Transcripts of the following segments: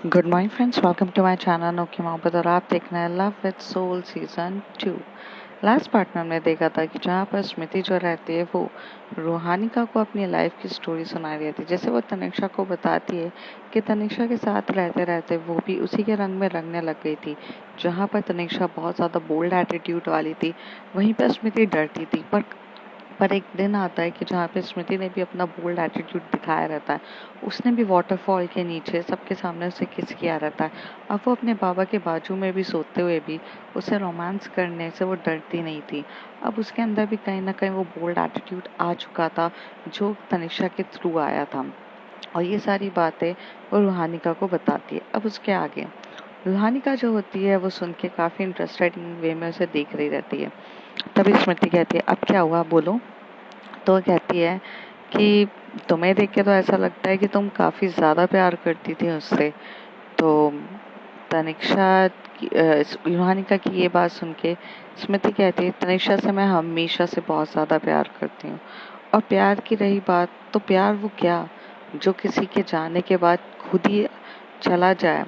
Good morning friends, welcome to my channel नोकी मोहब्बत और आप देख रहे हैं love with soul season 2। Last part में हमने देखा था कि जहाँ पर स्मृति जो रहती है वो रूहानिका को अपनी लाइफ की स्टोरी सुना रही थी। जैसे वो तनिषा को बताती है कि तनिषा के साथ रहते रहते वो भी उसी के रंग में रंगने लग गई थी। जहाँ पर तनिषा बहुत ज़्यादा बोल्ड एटीट्यूड वाली थी, वहीं पर स्मृति डरती थी। पर एक दिन आता है कि जहाँ पे स्मृति ने भी अपना बोल्ड एटीट्यूड दिखाया रहता है। उसने भी वाटरफॉल के नीचे सबके सामने उसे किस किया रहता है। अब वो अपने बाबा के बाजू में भी सोते हुए भी उसे रोमांस करने से वो डरती नहीं थी। अब उसके अंदर भी कहीं ना कहीं वो बोल्ड एटीट्यूड आ चुका था, जो तनिषा के थ्रू आया था। और ये सारी बातें वो रूहानिका को बताती है। अब उसके आगे रूहानिका जो होती है वो सुन के काफ़ी इंटरेस्टेड वे में उसे देख रही रहती है। तभी स्मृति कहती है, अब क्या हुआ बोलो। तो वो कहती है कि तुम्हें देख के तो ऐसा लगता है कि तुम काफ़ी ज़्यादा प्यार करती थी उससे। तो तनिषा रूहानिका की ये बात सुन के स्मृति कहती है, तनिषा से मैं हमेशा से बहुत ज़्यादा प्यार करती हूँ। और प्यार की रही बात, तो प्यार वो क्या जो किसी के जाने के बाद खुद ही चला जाए,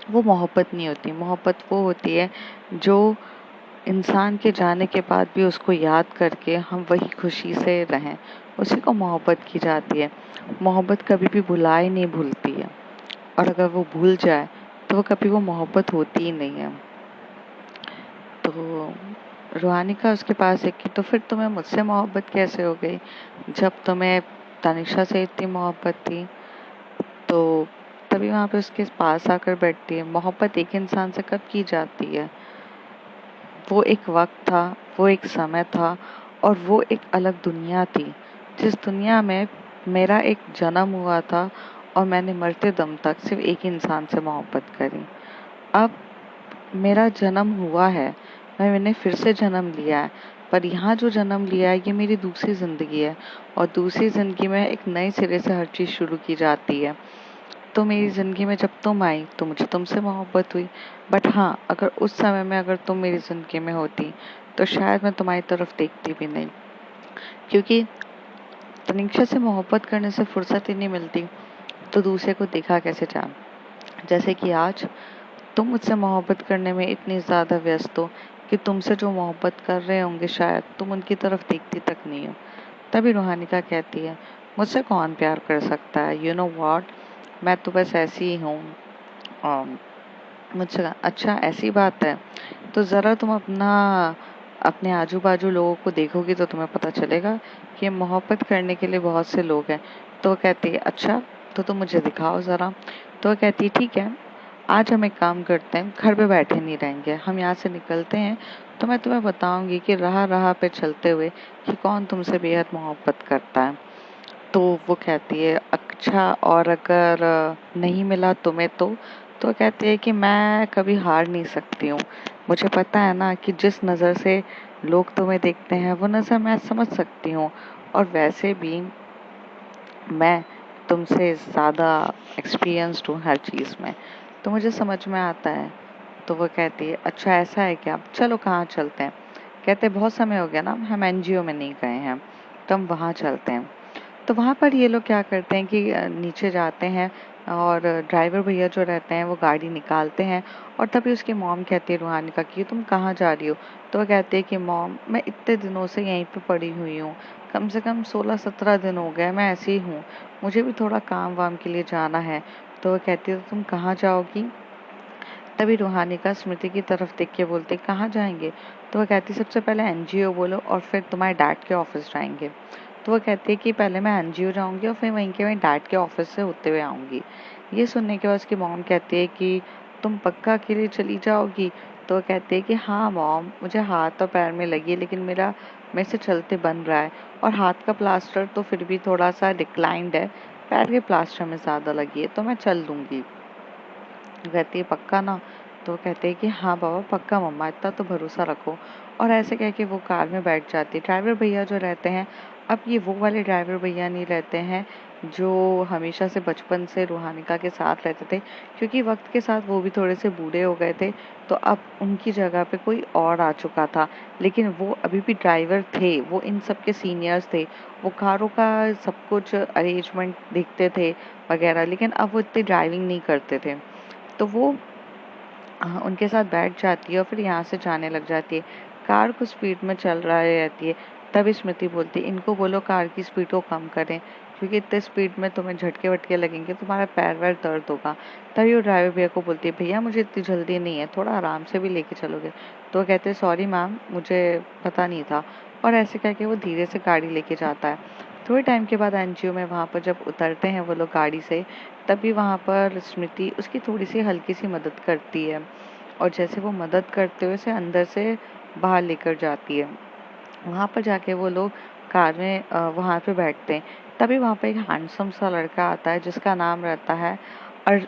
वो मोहब्बत नहीं होती। मोहब्बत वो होती है जो इंसान के जाने के बाद भी उसको याद करके हम वही खुशी से रहें, उसी को मोहब्बत की जाती है। मोहब्बत कभी भी भुलाए नहीं भूलती है, और अगर वो भूल जाए तो वो कभी वो मोहब्बत होती ही नहीं है। तो रूहानिका उसके पास है कि तो फिर तुम्हें मुझसे मोहब्बत कैसे हो गई, जब तुम्हें तनिषा से इतनी मोहब्बत थी। तो तभी वहाँ पे उसके पास आकर बैठती है। मोहब्बत एक इंसान से कब की जाती है? वो एक वक्त था, वो एक समय था, और वो एक अलग दुनिया थी, जिस दुनिया में मेरा एक जन्म हुआ था और मैंने मरते दम तक सिर्फ एक इंसान से मोहब्बत करी। अब मेरा जन्म हुआ है, मैंने फिर से जन्म लिया है, पर यहाँ जो जन्म लिया है ये मेरी दूसरी ज़िंदगी है, और दूसरी ज़िंदगी में एक नए सिरे से हर चीज़ शुरू की जाती है। तो मेरी ज़िंदगी में जब तुम आई तो मुझे तुमसे मोहब्बत हुई। बट हाँ, अगर उस समय में अगर तुम मेरी ज़िंदगी में होती तो शायद मैं तुम्हारी तरफ देखती भी नहीं, क्योंकि तनिषा से मोहब्बत करने से फुर्सत ही नहीं मिलती, तो दूसरे को देखा कैसे जाए। जैसे कि आज तुम मुझसे मोहब्बत करने में इतनी ज़्यादा व्यस्त हो कि तुमसे जो मोहब्बत कर रहे होंगे शायद तुम उनकी तरफ देखती तक नहीं हो। तभी रूहानिका कहती है, मुझसे कौन प्यार कर सकता है, यू नो वॉट, मैं तो बस ऐसी ही हूँ। मुझसे अच्छा, ऐसी बात है, तो ज़रा तुम अपने आजू बाजू लोगों को देखोगी तो तुम्हें पता चलेगा कि मोहब्बत करने के लिए बहुत से लोग हैं। तो वो कहती है, अच्छा तो तुम मुझे दिखाओ ज़रा। तो वो कहती है, ठीक है, आज हम एक काम करते हैं, घर पे बैठे नहीं रहेंगे, हम यहाँ से निकलते हैं, तो मैं तुम्हें बताऊंगी कि राह राह पे चलते हुए कि कौन तुमसे बेहद मोहब्बत करता है। तो वो कहती है, अच्छा, और अगर नहीं मिला तुम्हें तो कहती है कि मैं कभी हार नहीं सकती हूँ। मुझे पता है ना कि जिस नज़र से लोग तुम्हें देखते हैं वो नज़र मैं समझ सकती हूँ, और वैसे भी मैं तुमसे ज़्यादा एक्सपीरियंस्ड हूँ हर चीज़ में, तो मुझे समझ में आता है। तो वो कहती है, अच्छा ऐसा है क्या, चलो कहाँ चलते हैं। कहते, बहुत समय हो गया ना हम एनजीओ में नहीं गए हैं, तो हम वहाँ चलते हैं। तो वहाँ पर ये लोग क्या करते हैं कि नीचे जाते हैं, और ड्राइवर भैया जो रहते हैं वो गाड़ी निकालते हैं। और तभी उसकी मॉम कहती है रूहानिका की, तुम कहाँ जा रही हो। तो वो कहती है कि मॉम, मैं इतने दिनों से यहीं पे पड़ी हुई हूँ, कम से कम 16-17 दिन हो गए मैं ऐसी ही हूँ, मुझे भी थोड़ा काम वाम के लिए जाना है। तो वो कहती है, तो तुम कहाँ जाओगी। तभी रूहानिका स्मृति की तरफ देख के बोलते, कहाँ जाएंगे। तो वो कहती, सबसे पहले एनजीओ बोलो और फिर तुम्हारे डैड के ऑफिस जाएंगे। तो वो कहती है कि पहले मैं एनजीओ जाऊंगी और फिर वहीं के वहीं डैड के ऑफिस से होते हुए आऊंगी। ये सुनने के बाद उसकी मॉम कहती है कि तुम पक्का अकेले चली जाओगी। तो वो कहती है कि हाँ मॉम, मुझे हाथ और पैर में लगी है, लेकिन मेरे से चलते बन रहा है, और हाथ का प्लास्टर तो फिर भी थोड़ा सा डिक्लाइंड है, पैर के प्लास्टर में ज़्यादा लगी है, तो मैं चल दूंगी। कहती है, पक्का ना। तो कहते हैं कि हाँ बाबा पक्का मम्मा, इतना तो भरोसा रखो। और ऐसे कह के वो कार में बैठ जाती है। ड्राइवर भैया जो रहते हैं, अब ये वो वाले ड्राइवर भैया नहीं रहते हैं जो हमेशा से बचपन से रूहानिका के साथ रहते थे, क्योंकि वक्त के साथ वो भी थोड़े से बूढ़े हो गए थे, तो अब उनकी जगह पे कोई और आ चुका था। लेकिन वो अभी भी ड्राइवर थे, वो इन सब के सीनियर्स थे, वो कारों का सब कुछ अरेंजमेंट देखते थे वगैरह, लेकिन अब वो इतनी ड्राइविंग नहीं करते थे। तो वो उनके साथ बैठ जाती है और फिर यहाँ से जाने लग जाती है। कार कुछ स्पीड में चल रहा रहती है। तभी स्मृति बोलती है, इनको बोलो कार की स्पीड को कम करें, क्योंकि इतने स्पीड में तुम्हें झटके वटके लगेंगे, तुम्हारा पैर वैर दर्द होगा। तभी वो ड्राइवर भैया को बोलती है, भैया मुझे इतनी जल्दी नहीं है, थोड़ा आराम से भी लेके चलोगे? तो वो कहते हैं, सॉरी मैम, मुझे पता नहीं था। और ऐसे करके वो धीरे से गाड़ी लेके जाता है। थोड़े टाइम के बाद एनजीओ में वहाँ पर जब उतरते हैं वो लोग गाड़ी से, तभी वहाँ पर स्मृति उसकी थोड़ी सी हल्की सी मदद करती है। और जैसे वो मदद करते हुए उसे अंदर से बाहर लेकर जाती है। वहाँ पर जाके वो लोग कार में वहाँ पे बैठते हैं। तभी वहाँ पे एक हैंडसम सा लड़का आता है जिसका नाम रहता है अर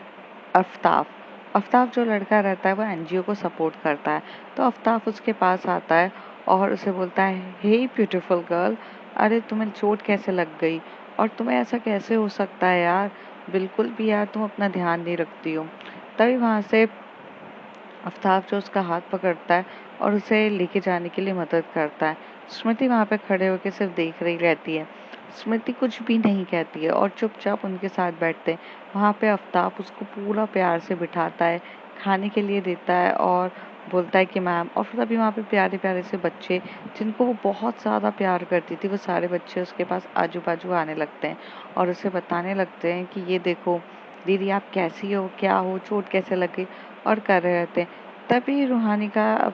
अफ्ताफ। अफ्ताफ जो लड़का रहता है वो एनजीओ को सपोर्ट करता है। तो अफ्ताफ उसके पास आता है और उसे बोलता है, हे ब्यूटीफुल गर्ल, अरे तुम्हें चोट कैसे लग गई और तुम्हें ऐसा कैसे हो सकता है यार, बिल्कुल भी यार तुम अपना ध्यान नहीं रखती हो। तभी वहाँ से आफ़ताब जो उसका हाथ पकड़ता है और उसे लेके जाने के लिए मदद करता है। स्मृति वहाँ पे खड़े होकर सिर्फ देख रही रहती है। स्मृति कुछ भी नहीं कहती है और चुपचाप उनके साथ बैठते हैं। वहाँ पे आफ़ताब उसको पूरा प्यार से बिठाता है, खाने के लिए देता है और बोलता है कि मैम। और फिर अभी वहाँ पे प्यारे प्यारे से बच्चे जिनको वो बहुत ज़्यादा प्यार करती थी, वो सारे बच्चे उसके पास आजू बाजू आने लगते हैं और उसे बताने लगते हैं कि ये देखो दीदी, आप कैसी हो, क्या हो, चोट कैसे लगी, और कर रहे रहते हैं। तभी रूहानी का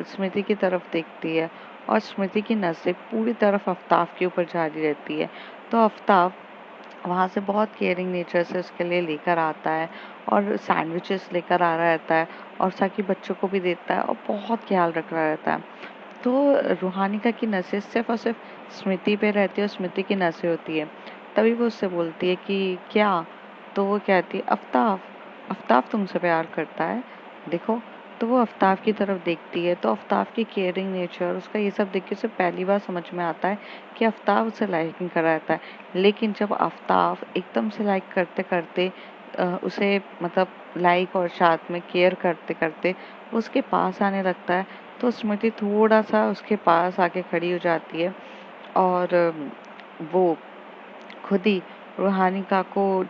स्मृति की तरफ देखती है और स्मृति की नज़रें पूरी तरफ आफ़ताब के ऊपर जारी रहती है। तो आफ़ताब वहाँ से बहुत केयरिंग नेचर से उसके लिए लेकर आता है और सैंडविचेस लेकर आ रहा रहता है और ताकि बच्चों को भी देता है और बहुत ख्याल रख रहा रहता है। तो रूहानिका की नज़रें सिर्फ और सिर्फ स्मृति पे रहती है और स्मृति की नज़रें होती है। तभी वो उससे बोलती है कि क्या? तो वो कहती है, आफ़ताब, आफ़ताब तुमसे प्यार करता है, देखो। तो वो आफ़ताब की तरफ देखती है तो आफ़ताब की केयरिंग नेचर, उसका ये सब देख के उसे पहली बार समझ में आता है कि आफ़ताब उसे लाइकिंग कर रहा था। लेकिन जब आफ़ताब एकदम से लाइक करते करते उसे मतलब लाइक और साथ में केयर करते करते उसके पास आने लगता है, तो स्मृति थोड़ा सा उसके पास आके खड़ी हो जाती है और वो खुद ही रूहानिका को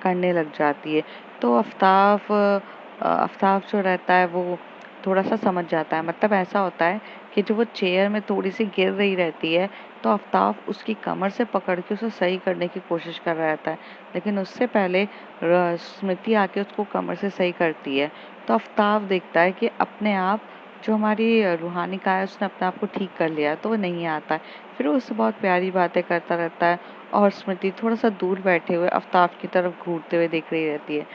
करने लग जाती है। तो आफ़ताब जो रहता है वो थोड़ा-सा समझ जाता है। मतलब ऐसा होता है कि जब वो चेयर में थोड़ी-सी गिर रही रहती है, तो आफ़ताब उसकी कमर से पकड़ के उसे सही करने की कोशिश कर रहा रहता है। लेकिन उससे पहले स्मृति आके उसको कमर से सही करती है। तो आफ़ताब देखता है कि अपने आप जो हमारी रूहानिका है उसने अपने आप को ठीक कर लिया है, तो वो नहीं आता है। फिर वो उससे बहुत प्यारी बातें करता रहता है और स्मृति थोड़ा-सा दूर बैठे हुए आफ़ताब की तरफ घूरते हुए देख रही रहती है।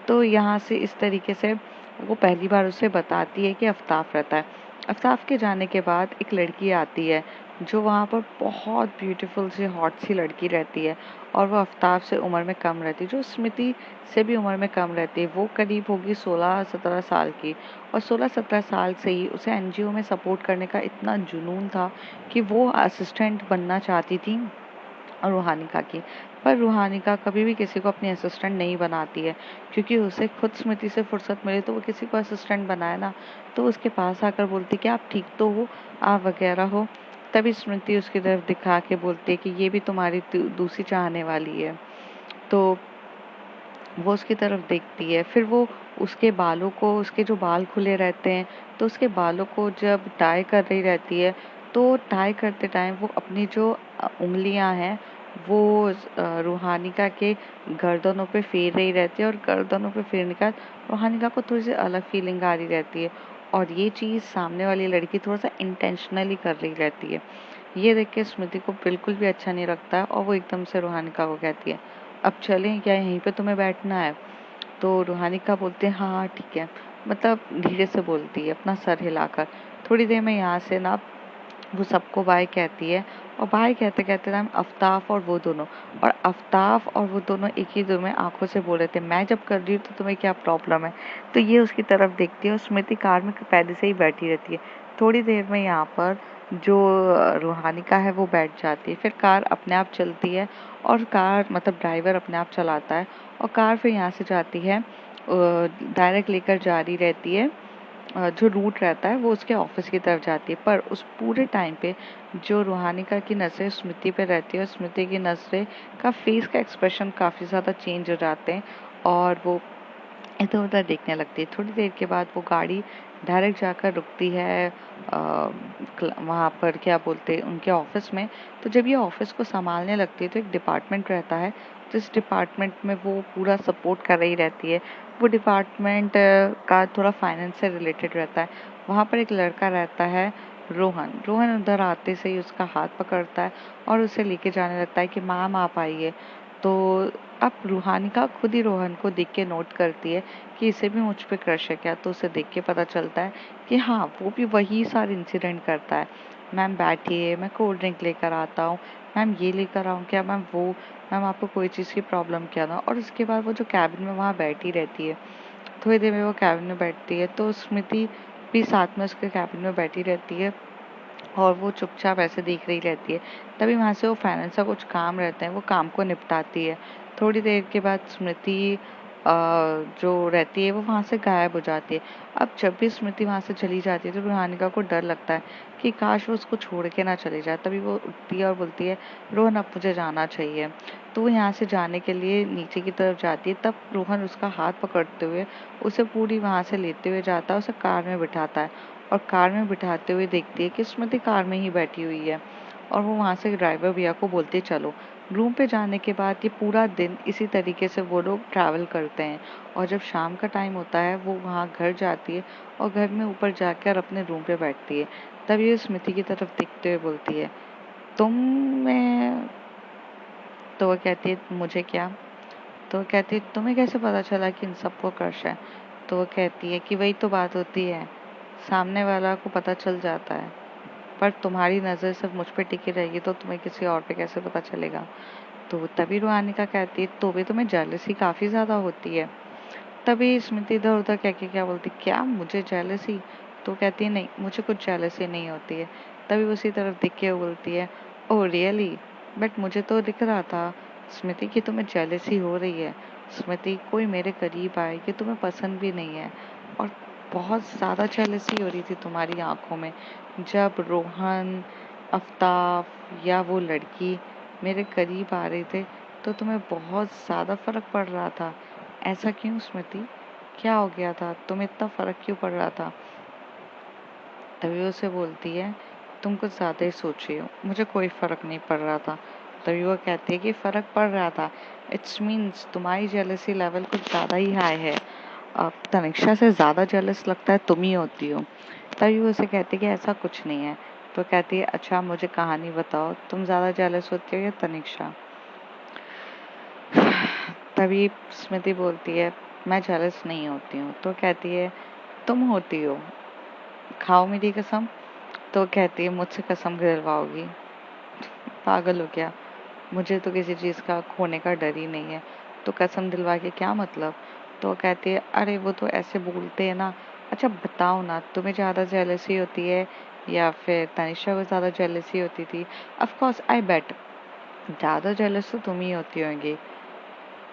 तो यहाँ से इस तरीके से वो पहली बार उसे बताती है कि आफ़ताब रहता है। आफ़ताब के जाने के बाद एक लड़की आती है, जो वहाँ पर बहुत ब्यूटीफुल सी हॉट सी लड़की रहती है और वो आफ़ताब से उम्र में कम रहती है, जो स्मृति से भी उम्र में कम रहती है। वो करीब होगी 16-17 साल की और 16-17 साल से ही उसे एनजीओ में सपोर्ट करने का इतना जुनून था कि वो असिस्टेंट बनना चाहती थी रूहानिका की। पर रूहानिका कभी भी किसी को अपनी असिस्टेंट नहीं बनाती है, क्योंकि उसे खुद स्मृति से फुर्सत मिले तो वो किसी को असिस्टेंट बनाए ना। तो उसके पास आकर बोलती कि आप ठीक तो हो, आप वगैरह हो। तभी स्मृति उसकी तरफ दिखा के बोलती है कि ये भी तुम्हारी दूसरी चाहने वाली है। तो वो उसकी तरफ देखती है। फिर वो उसके बालों को, उसके जो बाल खुले रहते हैं, तो उसके बालों को जब टाई कर रही रहती है, तो टाई करते टाइम वो अपनी जो उँगलियां हैं वो रूहानिका के गर्दनों पे फेर रही रहती है और गर्दनों पे फेरने का रूहानिका को थोड़ी सी अलग फीलिंग आ रही रहती है और ये चीज़ सामने वाली लड़की थोड़ा सा इंटेंशनली कर रही रहती है। ये देख के स्मृति को बिल्कुल भी अच्छा नहीं लगता और वो एकदम से रूहानिका को कहती है, अब चलें क्या, यहीं पे तुम्हें बैठना है? तो रूहानिका बोलते हैं, हाँ हाँ ठीक है। मतलब धीरे से बोलती है अपना सर हिलाकर। थोड़ी देर में यहाँ से ना वो सबको बाय कहती है और बाय कहते कहते ना आफ़ताब और वो दोनों, और आफ़ताब और वो दोनों एक ही दो में आंखों से बोल रहे थे, मैं जब कर रही हूँ तो तुम्हें क्या प्रॉब्लम है? तो ये उसकी तरफ देखती है और स्मृति कार में पहले से ही बैठी रहती है। थोड़ी देर में यहाँ पर जो रूहानिका है वो बैठ जाती है। फिर कार अपने आप चलती है और कार मतलब ड्राइवर अपने आप चलाता है और कार फिर यहाँ से जाती है डायरेक्ट लेकर जा रही रहती है। जो रूट रहता है वो उसके ऑफिस की तरफ जाती है, पर उस पूरे टाइम पे जो रूहानिका की नज़रें स्मृति पे रहती है और स्मृति की नज़रें का फेस का एक्सप्रेशन काफ़ी ज़्यादा चेंज हो जाते हैं और वो इधर उधर देखने लगती है। थोड़ी देर के बाद वो गाड़ी डायरेक्ट जाकर रुकती है वहाँ पर क्या बोलते हैं उनके ऑफिस में। तो जब ये ऑफिस को संभालने लगती है तो एक डिपार्टमेंट रहता है, जिस डिपार्टमेंट में वो पूरा सपोर्ट कर रही रहती है। वो डिपार्टमेंट का थोड़ा फाइनेंस से रिलेटेड रहता है। वहाँ पर एक लड़का रहता है रोहन। रोहन उधर आते से ही उसका हाथ पकड़ता है और उसे लेके जाने लगता है कि मैम आप आइए। तो अब रूहानिका खुद ही रोहन को देख के नोट करती है कि इसे भी मुझ पे क्रश है क्या। तो उसे देख के पता चलता है कि हाँ वो भी वही सारे इंसिडेंट करता है। मैम बैठिए, मैं कोल्ड ड्रिंक लेकर आता हूँ, मैम ये लेकर आऊँ क्या, मैम वो, मैम आपको कोई चीज़ की प्रॉब्लम क्या ना। और उसके बाद वो जो कैबिन में वहाँ बैठी रहती है, थोड़ी देर में वो कैबिन में बैठती है तो स्मृति भी साथ में उसके कैबिन में बैठी रहती है और वो चुपचाप ऐसे देख रही रहती है। तभी वहाँ से वो फाइनेंस का कुछ काम रहता है, वो काम को निपटाती है। थोड़ी देर के बाद स्मृति जो रहती है वो वहाँ से गायब हो जाती है। अब जब भी स्मृति वहाँ से चली जाती है तो रूहानिका को डर लगता है कि काश वो उसको छोड़ के ना चली जाए। तभी वो उठती है और बोलती है रोहन अब मुझे जाना चाहिए। तो वो यहाँ से जाने के लिए नीचे की तरफ जाती है। तब रोहन उसका हाथ पकड़ते हुए उसे पूरी वहाँ से लेते हुए जाता है, उसे कार में बिठाता है और कार में बिठाते हुए देखती है कि स्मृति कार में ही बैठी हुई है। और वो वहाँ से ड्राइवर भैया को बोलते चलो। रूम पे जाने के बाद ये पूरा दिन इसी तरीके से वो लोग ट्रैवल करते हैं और जब शाम का टाइम होता है वो वहाँ घर जाती है और घर में ऊपर जाकर अपने रूम पे बैठती है। तब ये स्मृति की तरफ देखते हुए बोलती है तुम मैं। तो वो कहती है मुझे क्या। तो वो कहती है तुम्हें कैसे पता चला कि इन सबको क्रश है। तो वो कहती है कि वही तो बात होती है, सामने वाला को पता चल जाता है पर तुम्हारी नज़र सिर्फ मुझ पे टिकी रहेगी तो तुम्हें किसी और पे कैसे पता चलेगा। तो तभी रूहानिका कहती है तो भी तुम्हें जेलसी काफ़ी ज़्यादा होती है। तभी स्मृति इधर उधर कह के क्या बोलती क्या मुझे जेलसी। तो कहती है नहीं मुझे कुछ जेलसी नहीं होती है। तभी उसी तरफ देख के वो बोलती है ओह रियली, बट मुझे तो दिख रहा था स्मृति कि तुम्हें जेलसी हो रही है। स्मृति कोई मेरे करीब आए कि तुम्हें पसंद भी नहीं है और बहुत ज़्यादा जेलसी हो रही थी तुम्हारी आंखों में जब रोहन, आफ्ताब या वो लड़की मेरे करीब आ रहे थे तो तुम्हें बहुत ज़्यादा फर्क पड़ रहा था। ऐसा क्यों स्मृति, क्या हो गया था, तुम्हें इतना फर्क क्यों पड़ रहा था। तभी उसे बोलती है तुम कुछ ज़्यादा ही सोच रही हो, मुझे कोई फर्क नहीं पड़ रहा था। तभी वो कहती है कि फर्क पड़ रहा था, इट्स मीन्स तुम्हारी जेलसी लेवल कुछ ज़्यादा ही हाई है। अब तनिष्का से ज़्यादा जेलस लगता है तुम ही होती हो। तभी वो उसे कहती है कि ऐसा कुछ नहीं है। तो कहती है अच्छा मुझे कहानी बताओ, तुम ज़्यादा जेलस होती हो या तनिष्का। तभी स्मृति बोलती है मैं जेलस नहीं होती हूँ। तो कहती है तुम होती हो, खाओ मेरी कसम। तो कहती है मुझसे कसम दिलवाओगी, पागल हो क्या, मुझे तो किसी चीज़ का खोने का डर ही नहीं है, तो कसम दिलवा के क्या मतलब। तो कहती है अरे वो तो ऐसे बोलते हैं ना। अच्छा बताओ ना तुम्हें ज़्यादा जेलसी होती है या फिर तनिषा को ज़्यादा जेलसी होती थी। ऑफ कोर्स आई बेट ज़्यादा जेलस तो तुम ही होती होंगी।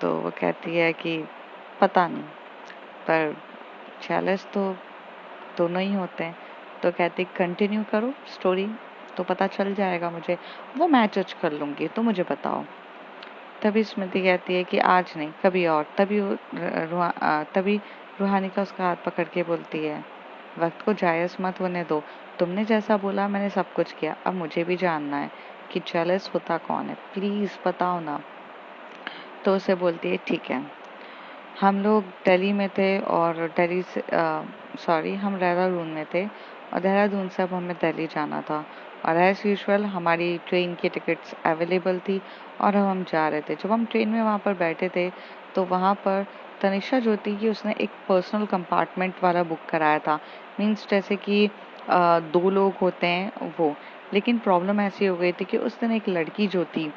तो वो कहती है कि पता नहीं, पर जेलस तो दोनों ही होते हैं। तो कहती कंटिन्यू करो स्टोरी तो पता चल जाएगा मुझे, वो मैं जज कर लूँगी, तो मुझे बताओ। तभी स्मृति कहती है कि आज नहीं कभी और। तभी रूहानिका उसका हाथ पकड़ के बोलती है वक्त को जायज़ मत होने दो, तुमने जैसा बोला मैंने सब कुछ किया, अब मुझे भी जानना है कि जेलस होता कौन है, प्लीज़ बताओ ना। तो उसे बोलती है ठीक है, हम लोग दिल्ली में थे और दिल्ली से सॉरी हम देहरादून में थे और देहरादून से अब हमें दिल्ली जाना था और एज़ यूजुअल हमारी ट्रेन की टिकट्स अवेलेबल थी और अब हम जा रहे थे। जब हम ट्रेन में वहाँ पर बैठे थे तो वहाँ पर तनिषा जो थी कि उसने एक पर्सनल कंपार्टमेंट वाला बुक कराया था। मीन्स जैसे कि दो लोग होते हैं वो। लेकिन प्रॉब्लम ऐसी हो गई थी कि उस दिन एक लड़की जो थी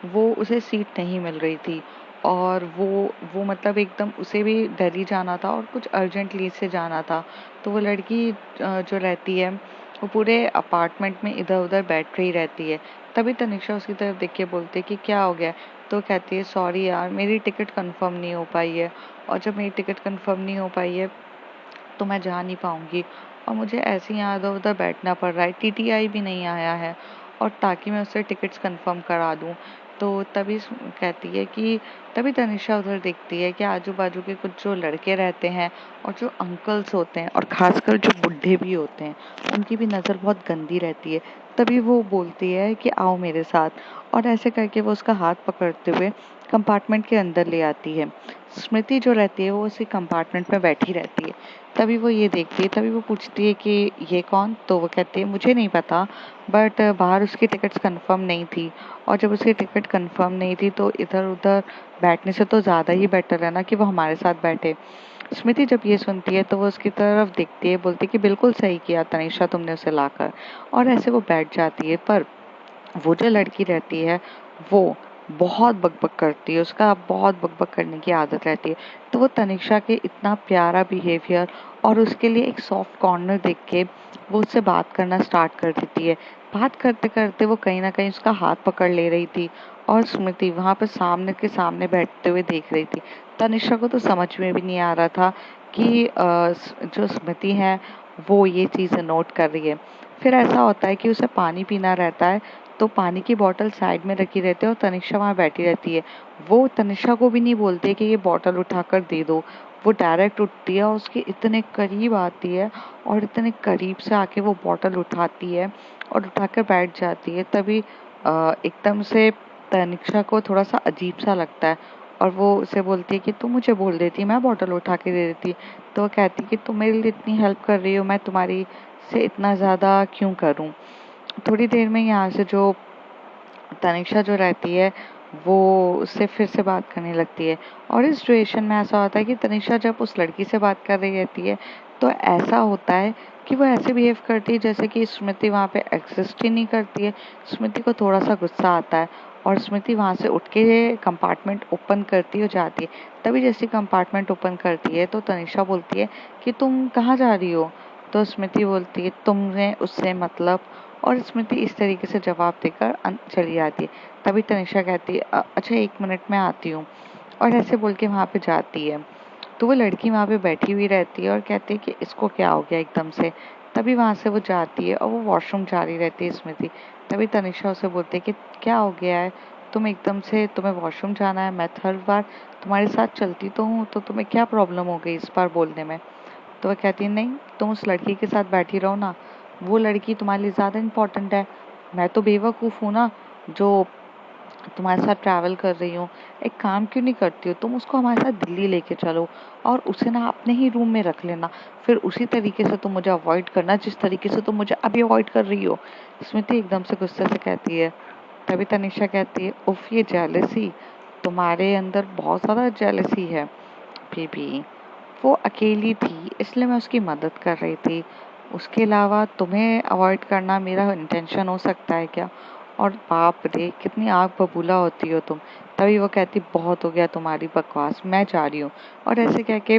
वो उसे सीट नहीं मिल रही थी और वो मतलब एकदम उसे भी दिल्ली जाना था और कुछ अर्जेंटली से जाना था। तो वो लड़की जो रहती है वो पूरे अपार्टमेंट में इधर उधर बैठ रही रहती है। तभी तनिषा उसकी तरफ देख के बोलती है कि क्या हो गया। तो कहती है सॉरी यार मेरी टिकट कंफर्म नहीं हो पाई है और जब मेरी टिकट कंफर्म नहीं हो पाई है तो मैं जा नहीं पाऊंगी और मुझे ऐसे ही यहाँ इधर उधर बैठना पड़ रहा है, टीटीआई भी नहीं आया है और ताकि मैं उससे टिकट्स कंफर्म करा दूँ तो तभी कहती है कि तभी तनिषा उधर देखती है कि आजू बाजू के कुछ जो लड़के रहते हैं और जो अंकल्स होते हैं और खासकर जो बुढ़े भी होते हैं उनकी भी नज़र बहुत गंदी रहती है। तभी वो बोलती है कि आओ मेरे साथ, और ऐसे करके वो उसका हाथ पकड़ते हुए कंपार्टमेंट के अंदर ले आती है। स्मृति जो रहती है वो उसी कंपार्टमेंट में बैठी रहती है। तभी वो ये देखती है, तभी वो पूछती है कि ये कौन? तो वो कहती है मुझे नहीं पता, बट बाहर उसकी टिकट्स कंफर्म नहीं थी, और जब उसकी टिकट कंफर्म नहीं थी तो इधर उधर बैठने से तो ज़्यादा ही बेटर है ना कि वो हमारे साथ बैठे। स्मृति जब ये सुनती है तो वो उसकी तरफ देखती है, बोलती है कि बिल्कुल सही किया तनीषा तुमने उसे लाकर, और ऐसे वो बैठ जाती है। पर वो जो लड़की रहती है वो बहुत बकबक करती है, उसका बहुत बकबक करने की आदत रहती है। तो वो तनिषा के इतना प्यारा बिहेवियर और उसके लिए एक सॉफ्ट कॉर्नर देख के वो उससे बात करना स्टार्ट कर देती है। बात करते करते वो कहीं ना कहीं उसका हाथ पकड़ ले रही थी, और स्मृति वहां पर सामने के सामने बैठते हुए देख रही थी। तनिषा को तो समझ में भी नहीं आ रहा था कि जो स्मृति है वो ये चीज़ें नोट कर रही है। फिर ऐसा होता है कि उसे पानी पीना रहता है, तो पानी की बॉटल साइड में रखी रहती है और तनिषा वहाँ बैठी रहती है। वो तनिषा को भी नहीं बोलती है कि ये बॉटल उठाकर दे दो, वो डायरेक्ट उठती है और उसके इतने करीब आती है और इतने करीब से आके वो बॉटल उठाती है और उठाकर बैठ जाती है। तभी एकदम से तनिषा को थोड़ा सा अजीब सा लगता है, और वो उसे बोलती है कि तुम मुझे बोल देती, मैं बॉटल उठा के दे देती। तो वो कहती कि तुम मेरे लिए इतनी हेल्प कर रही हो, मैं तुम्हारी से इतना ज़्यादा क्यों करूं। थोड़ी देर में यहाँ से जो तनिषा जो रहती है वो उससे फिर से बात करने लगती है, और इस सिचुएशन में ऐसा होता है कि तनिषा जब उस लड़की से बात कर रही रहती है तो ऐसा होता है कि वो ऐसे बिहेव करती है जैसे कि स्मृति वहाँ पे एग्जिस्ट ही नहीं करती है। स्मृति को थोड़ा सा गुस्सा आता है और स्मृति वहाँ से उठ के कंपार्टमेंट ओपन करती हो जाती है। तभी जैसे कंपार्टमेंट ओपन करती है तो तनिषा बोलती है कि तुम कहाँ जा रही हो? तो स्मृति बोलती है तुमने उससे मतलब, और स्मृति इस तरीके से जवाब देकर चली जाती है। तभी तनिषा कहती है अच्छा 1 मिनट में आती हूँ", और ऐसे बोल के वहाँ पे जाती है। तो वो लड़की वहाँ पे बैठी हुई रहती है और कहती है कि इसको क्या हो गया एकदम से। तभी वहाँ से वो जाती है और वो वॉशरूम जा रही रहती है स्मृति। तभी तनिषा उसे बोलती है कि क्या हो गया है, तुम एकदम से, तुम्हें वॉशरूम जाना है? मैं हर बार तुम्हारे साथ चलती तो हूँ, तो तुम्हें क्या प्रॉब्लम हो गई इस बार बोलने में? तो वह कहती है नहीं, तुम उस लड़की के साथ बैठी रहो ना, वो लड़की तुम्हारे लिए ज़्यादा इम्पोर्टेंट है। मैं तो बेवकूफ़ हूँ ना जो तुम्हारे साथ ट्रैवल कर रही हूँ। एक काम क्यों नहीं करती हो, तुम उसको हमारे साथ दिल्ली लेके चलो और उसे ना अपने ही रूम में रख लेना, फिर उसी तरीके से तुम मुझे अवॉइड करना जिस तरीके से तुम मुझे अभी अवॉइड कर रही हो। स्मृति एकदम से गुस्से से कहती है। तभी तनिषा कहती है उफ, ये जेलसी, तुम्हारे अंदर बहुत ज़्यादा जेलसी है बेबी। वो अकेली थी इसलिए मैं उसकी मदद कर रही थी, उसके अलावा तुम्हें अवॉइड करना मेरा इंटेंशन हो सकता है क्या? और बाप रे कितनी आग बबूला होती हो तुम। तभी वो कहती बहुत हो गया तुम्हारी बकवास, मैं जा रही हूँ, और ऐसे कह के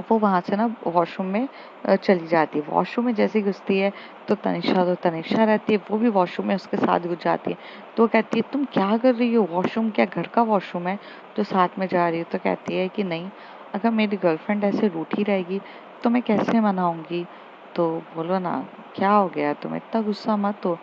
वो वहां से ना वॉशरूम में चली जाती है। वॉशरूम में जैसे ही घुसती है तो तनिषा रहती है, वो भी वॉशरूम में उसके साथ घुस जाती है। तो वो कहती है तुम क्या कर रही हो, वॉशरूम क्या घर का वॉशरूम है जो साथ में जा रही है? तो कहती है कि नहीं, अगर मेरी गर्लफ्रेंड ऐसे रूठी रहेगी तो मैं कैसे मनाऊंगी। तो बोलो ना, क्या हो गया, तुम इतना गुस्सा मत हो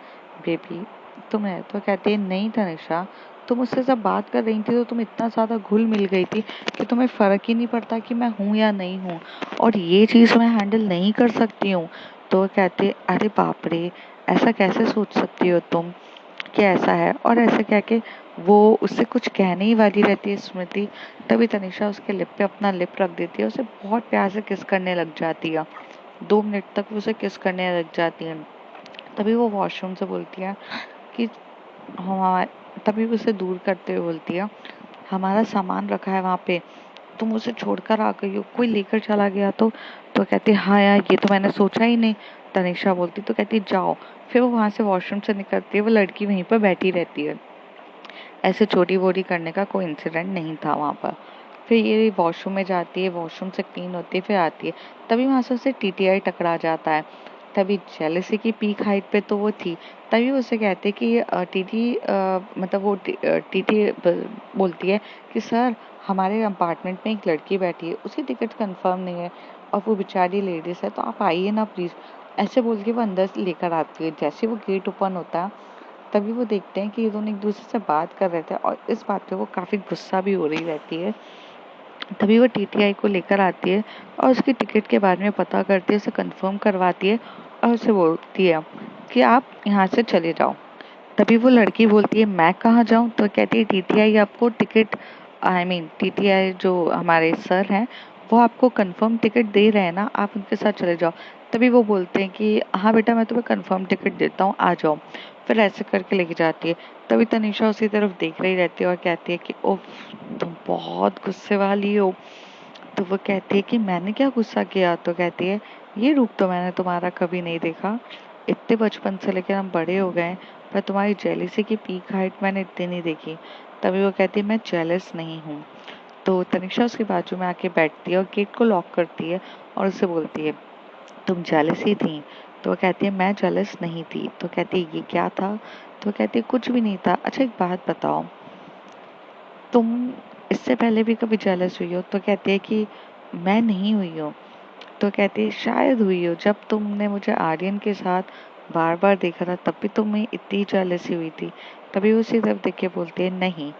बेबी, तुम्हें। तो कहती है नहीं तनिषा, तुम उससे जब बात कर रही थी तो तुम इतना ज्यादा घुल मिल गई थी कि तुम्हें फर्क ही नहीं पड़ता कि मैं हूँ या नहीं हूँ, और ये चीज मैं हैंडल नहीं कर सकती हूँ। तो वो कहते अरे बाप रे, ऐसा कैसे सोच सकती हो तुम कि ऐसा है, और ऐसे कह के वो उससे कुछ कहने ही वाली रहती है स्मृति। तभी तनिषा उसके लिप पे अपना लिप रख देती है, उसे बहुत प्यार से किस करने लग जाती है। 2 मिनट तक वो उसे किस करने लग जाती है। तभी वो वॉशरूम से बोलती है कि हमारा, तभी उसे दूर करते हुए बोलती है हमारा सामान रखा है वहाँ पे, तुम उसे छोड़कर आ गई हो, कोई लेकर चला गया तो कहती हाँ यार, ये तो मैंने सोचा ही नहीं। तनिषा बोलती तो कहती जाओ। फिर वो वहां से वॉशरूम से निकलती है, वो लड़की वहीं पर बैठी रहती है। ऐसे चोरी वोरी करने का कोई इंसिडेंट नहीं था वहां पर। फिर ये वॉशरूम में जाती है, वॉशरूम से क्लीन होती है, फिर आती है। तभी वहां से उसे टीटीआई टकरा जाता है। तभी जेलसी की पीक हाइट पे तो वो थी। तभी उसे कहते कि टीटी मतलब वो टीटी बोलती है कि सर, हमारे अपार्टमेंट में एक लड़की बैठी है, उसकी टिकट कंफर्म नहीं है और वो बेचारी लेडीज है, तो आप आइए ना प्लीज। ऐसे बोल के वो अंदर से लेकर आती है। जैसे वो गेट ओपन होता है तभी वो देखते हैं कि ये दोनों एक दूसरे से बात कर रहे थे और इस बात पे वो काफ़ी गुस्सा भी हो रही रहती है। तभी वो टीटीआई को लेकर आती है और उसकी टिकट के बारे में पता करती है, उसे कंफर्म करवाती है और उसे बोलती है कि आप यहाँ से चले जाओ। तभी वो लड़की बोलती है मैं कहाँ जाऊँ? तो कहती है टीटीआई आपको टिकट, टीटीआई जो हमारे सर हैं वो आपको कंफर्म टिकट दे रहे हैं ना, आप उनके साथ चले जाओ। तभी वो बोलते हैं कि हाँ बेटा, मैं तुम्हें कंफर्म टिकट देता हूँ, आ जाओ। फिर ऐसे करके लेके जाती है। तभी तनीषा उसी तरफ देख रही रहती है और कहती है कि ओफ, तुम बहुत गुस्से वाली हो। तो वो कहती है कि मैंने क्या गुस्सा किया? तो कहती है ये रूप तो मैंने तुम्हारा कभी नहीं देखा, इतने बचपन से लेकर हम बड़े हो गए, पर तुम्हारी जेलिसी की पीक हाइट मैंने इतनी नहीं देखी। तभी वो कहती है मैं जेलस नहीं हूँ। तो तनिषा उसके बाजू में आके बैठती है और गेट को लॉक करती है और उससे बोलती है तुम जेलस ही थी? तो वो कहती है मैं जेलस नहीं थी। तो कहती है ये क्या था? तो कहती है कुछ भी नहीं था। अच्छा एक बात बताओ, तुम इससे पहले भी कभी जेलस हुई हो? तो कहती है कि मैं नहीं हुई हूँ। तो कहती है शायद हुई हो, जब तुमने मुझे आर्यन के साथ बार बार देखा था तब भी तुम्हें इतनी जेलसी हुई थी। तभी उसी तरफ देख के बोलती है नहीं।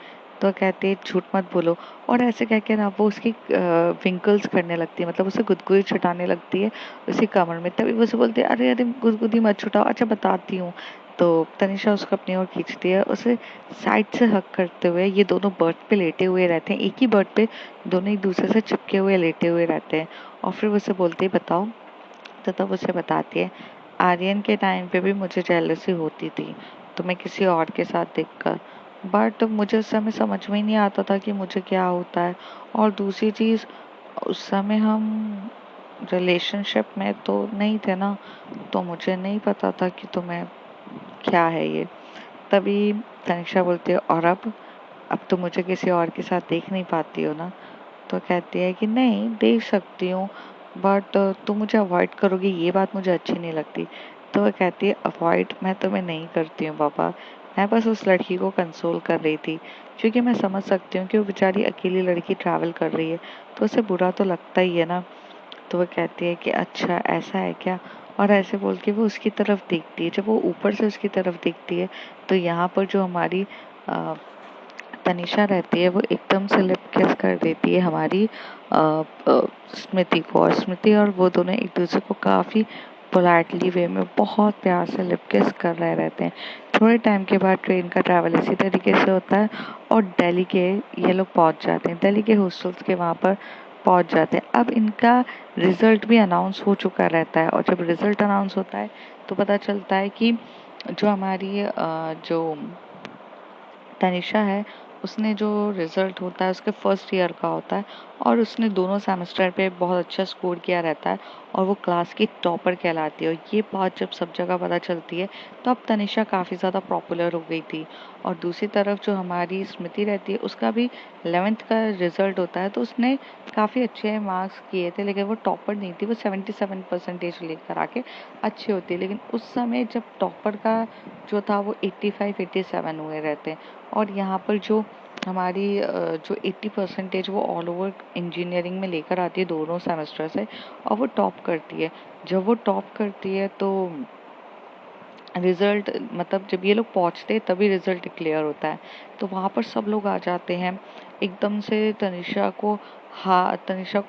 तो कहती है झूठ मत बोलो। और ऐसे कह के ना वो उसकी विंकल्स करने लगती है, मतलब उसे गुदगुदी छुटाने लगती है उसी कमर में। तभी वो उसे बोलती है अरे अरे गुदगुदी मत छुटाओ, अच्छा बताती हूँ। तो तनिषा उसको अपनी ओर खींचती है, उसे साइड से हक करते हुए। ये दोनों बर्थ पे लेटे हुए रहते हैं, एक ही बर्थ पे दोनों एक दूसरे से चिपके हुए लेटे हुए रहते हैं। और फिर वो उसे बोलती है बताओ। तो तब उसे बताती है आर्यन के टाइम पे भी मुझे जेलसी होती थी तुम्हें किसी और के साथ देखकर, बट मुझे उस समय समझ में ही नहीं आता था कि मुझे क्या होता है। और दूसरी चीज़, उस समय हम रिलेशनशिप में तो नहीं थे ना, तो मुझे नहीं पता था कि तुम्हें क्या है ये। तभी तनिषा बोलती है और अब तो मुझे किसी और के साथ देख नहीं पाती हो ना? तो कहती है कि नहीं देख सकती हूँ, बट तुम मुझे अवॉइड करोगी ये बात मुझे अच्छी नहीं लगती। तो वह कहती है अवॉइड मैं तुम्हें नहीं करती हूँ पापा, मैं बस उस लड़की को कंसोल कर रही थी, क्योंकि मैं समझ सकती हूँ कि वो बेचारी अकेली लड़की ट्रैवल कर रही है तो उसे बुरा तो लगता ही है ना। तो वो कहती है कि अच्छा ऐसा है क्या? और ऐसे बोल के वो उसकी तरफ देखती है। जब वो ऊपर से उसकी तरफ देखती है तो यहाँ पर जो हमारी अ, तनिषा रहती है वो एकदम से लिप किस कर देती है हमारी स्मृति को। और स्मृति और वो दोनों एक दूसरे को काफ़ी पोलाइटली वे में बहुत प्यार से लिप किस कर रहे रहते हैं। थोड़े टाइम के बाद ट्रेन का ट्रैवल इसी तरीके से होता है और दिल्ली के ये लोग पहुंच जाते हैं, दिल्ली के हॉस्टल्स के वहाँ पर पहुंच जाते हैं। अब इनका रिजल्ट भी अनाउंस हो चुका रहता है और जब रिजल्ट अनाउंस होता है तो पता चलता है कि जो हमारी जो तनिषा है उसने जो रिजल्ट होता है उसके फर्स्ट ईयर का होता है और उसने दोनों सेमेस्टर पे बहुत अच्छा स्कोर किया रहता है और वो क्लास की टॉपर कहलाती है। और ये बात जब सब जगह पता चलती है तो अब तनिषा काफ़ी ज़्यादा पॉपुलर हो गई थी। और दूसरी तरफ जो हमारी स्मृति रहती है उसका भी 11th का रिजल्ट होता है तो उसने काफ़ी अच्छे मार्क्स किए थे, लेकिन वो टॉपर नहीं थी, वो 77% लेकर आके अच्छी होती। लेकिन उस समय जब टॉपर का जो था वो 85-87 हुए रहते हैं। और यहाँ पर जो हमारी जो 80% वो ऑल ओवर इंजीनियरिंग में लेकर आती है दोनों सेमेस्टर से और वो टॉप करती है। जब वो टॉप करती है तो रिजल्ट, मतलब जब ये लोग पहुंचते हैं तभी रिजल्ट डिक्लेयर होता है। तो वहाँ पर सब लोग आ जाते हैं एकदम से। तनिषा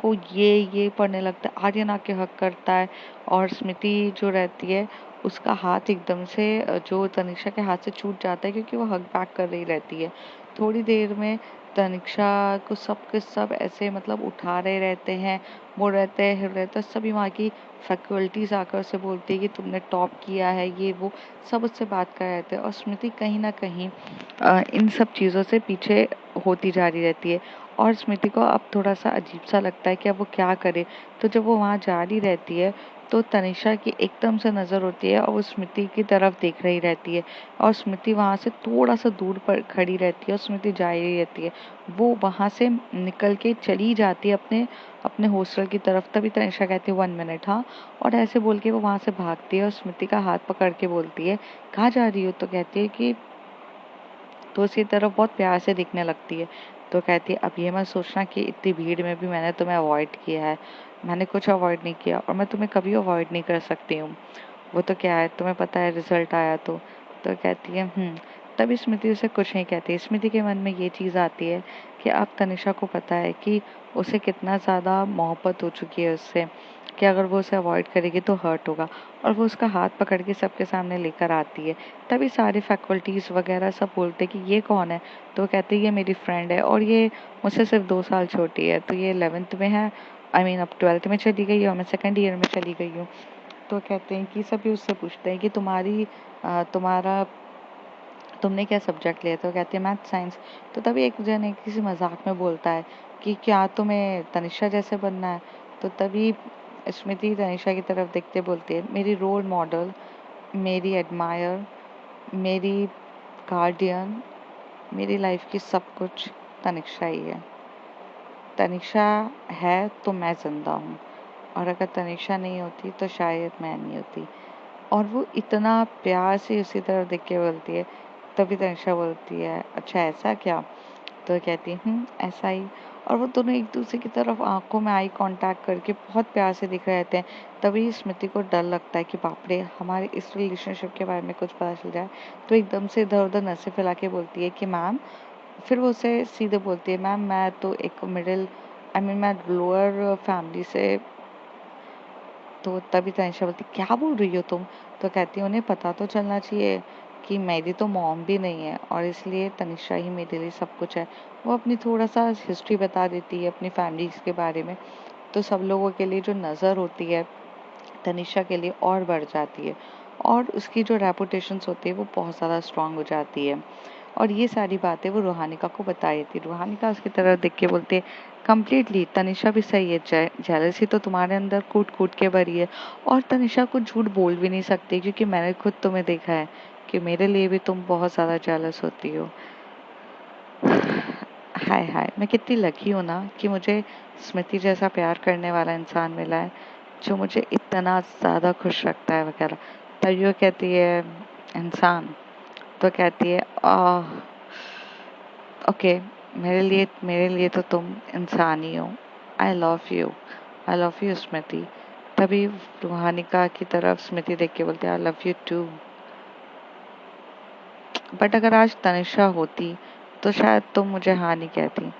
को ये पढ़ने लगता है, आर्यन आके हक करता है और स्मृति जो रहती है उसका हाथ एकदम से जो तनिषा के हाथ से छूट जाता है क्योंकि वो हक बैक कर रही रहती है। थोड़ी देर में तनिषा को सब के सब ऐसे मतलब उठा रहे रहते हैं, वो रहते हैं हिल रहते हैं। सभी वहाँ की फैकल्टीज आकर से बोलती है कि तुमने टॉप किया है, ये वो सब उससे बात कर रहे थे। और स्मृति कहीं ना कहीं इन सब चीज़ों से पीछे होती जा रही रहती है और स्मृति को अब थोड़ा सा अजीब सा लगता है कि अब वो क्या करे। तो जब वो वहाँ जा रही रहती है तो तनिषा की एकदम से नज़र होती है और वो स्मृति की तरफ देख रही रहती है और स्मृति वहाँ से थोड़ा सा दूर पर खड़ी रहती है और स्मृति जा रही रहती है। वो वहाँ से निकल के चली जाती है अपने अपने हॉस्टल की तरफ। तभी तनिषा कहती है 1 मिनट हाँ, और ऐसे बोल के वो वहाँ से भागती है और स्मृति का हाथ पकड़ के बोलती है कहाँ जा रही हो? तो कहती है कि तो उसकी तरफ बहुत प्यार से दिखने लगती है। तो कहती है अब ये मत सोचना कि इतनी भीड़ में भी मैंने तुम्हें अवॉइड किया है, मैंने कुछ अवॉइड नहीं किया और मैं तुम्हें कभी अवॉइड नहीं कर सकती हूँ। वो तो क्या है तुम्हें पता है रिजल्ट आया तो। तो कहती है तभी स्मृति उसे कुछ नहीं कहती। स्मृति के मन में ये चीज़ आती है कि अब तनिषा को पता है कि उसे कितना ज़्यादा मोहब्बत हो चुकी है उससे, कि अगर वो उसे अवॉइड करेगी तो हर्ट होगा, और वो उसका हाथ पकड़ के सबके सामने लेकर आती है। तभी सारे फैकल्टीज वगैरह सब बोलते हैं कि ये कौन है। तो वो कहती है ये मेरी फ्रेंड है और ये मुझसे सिर्फ 2 साल छोटी है, तो ये 11th में है, आई मीन अब 12th में चली गई है और मैं सेकेंड ईयर में चली गई हूँ। तो कहते हैं कि सभी उससे पूछते हैं कि तुम्हारा तुमने क्या सब्जेक्ट लिया, तो कहती है मैथ साइंस। तो तभी एक जन किसी मजाक में बोलता है कि क्या तुम्हें तनिषा जैसे बनना है। तो तभी स्मृति तनिषा की तरफ देखते बोलती है मेरी रोल मॉडल, मेरी एडमायर, मेरी गार्डियन, मेरी लाइफ की सब कुछ तनिषा ही है। तनिषा है तो मैं जिंदा हूँ, और अगर तनिषा नहीं होती तो शायद मैं नहीं होती। और वो इतना प्यार से उसी तरफ देख के बोलती है। तभी तनिषा बोलती है अच्छा ऐसा क्या। तो कहती है ऐसा ही। और वो दोनों एक दूसरे की तरफ आंखों में आई कांटेक्ट करके बहुत प्यार से दिख रहे रहते हैं। तभी स्मृति को डर लगता है कि बाप रे हमारे इस रिलेशनशिप के बारे में कुछ पता चल जाए। तो एकदम से इधर उधर नसें फैला के बोलती है कि मैम, फिर वो उसे सीधे बोलती है मैम मैं तो एक मिडिल, आई मीन मैं लोअर फैमिली से। तो तभी तनिषा बोलती क्या बोल रही हो तुम। तो कहती है उन्हें पता तो चलना चाहिए कि मेरी तो मॉम भी नहीं है, और इसलिए तनिषा ही मेरे लिए सब कुछ है। वो अपनी थोड़ा सा हिस्ट्री बता देती है अपनी फैमिली के बारे में। तो सब लोगों के लिए जो नज़र होती है तनिषा के लिए और बढ़ जाती है, और उसकी जो रेपुटेशन होती है वो बहुत ज़्यादा स्ट्रांग हो जाती है। और ये सारी बातें वो रूहानिका को बताई थी। रूहानिका उसकी तरफ देख के बोलते कम्प्लीटली तनिषा भी सही है, जेलसी तो तुम्हारे अंदर कूट कूट के भरी है, और तनिषा कुछ झूठ बोल भी नहीं सकती क्योंकि मैंने खुद तुम्हें देखा है कि मेरे लिए भी तुम बहुत ज़्यादा जेलस होती हो। हाय हाय, मैं कितनी लकी हूँ ना कि मुझे स्मृति जैसा प्यार करने वाला इंसान मिला है जो मुझे इतना ज़्यादा खुश रखता है वगैरह। तभी वो कहती है इंसान। तो कहती है ओके, मेरे लिए तो तुम इंसान ही हो। I love you, I love you Smriti. तभी रूहानिका की तरफ स्मृति देख के बोलते I love you too. But अगर आज तनिषा होती तो शायद तुम मुझे हाँ नहीं कहती।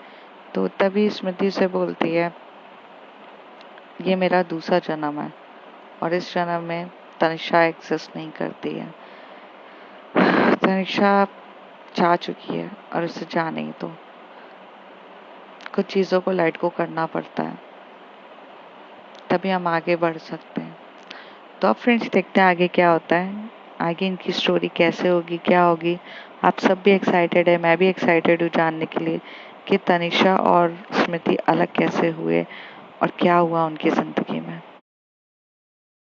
तो तभी स्मृति से बोलती है ये मेरा दूसरा जन्म है, और इस जन्म में तनिषा एग्जिस्ट नहीं करती है। तनिषा जा चुकी है और उसे जाने ही तो कुछ चीज़ों को लेट गो करना पड़ता है, तभी हम आगे बढ़ सकते हैं। तो अब फ्रेंड्स देखते हैं आगे क्या होता है, आगे इनकी स्टोरी कैसे होगी, क्या होगी। आप सब भी एक्साइटेड है, मैं भी एक्साइटेड हूँ जानने के लिए कि तनिषा और स्मृति अलग कैसे हुए और क्या हुआ उनकी ज़िंदगी में।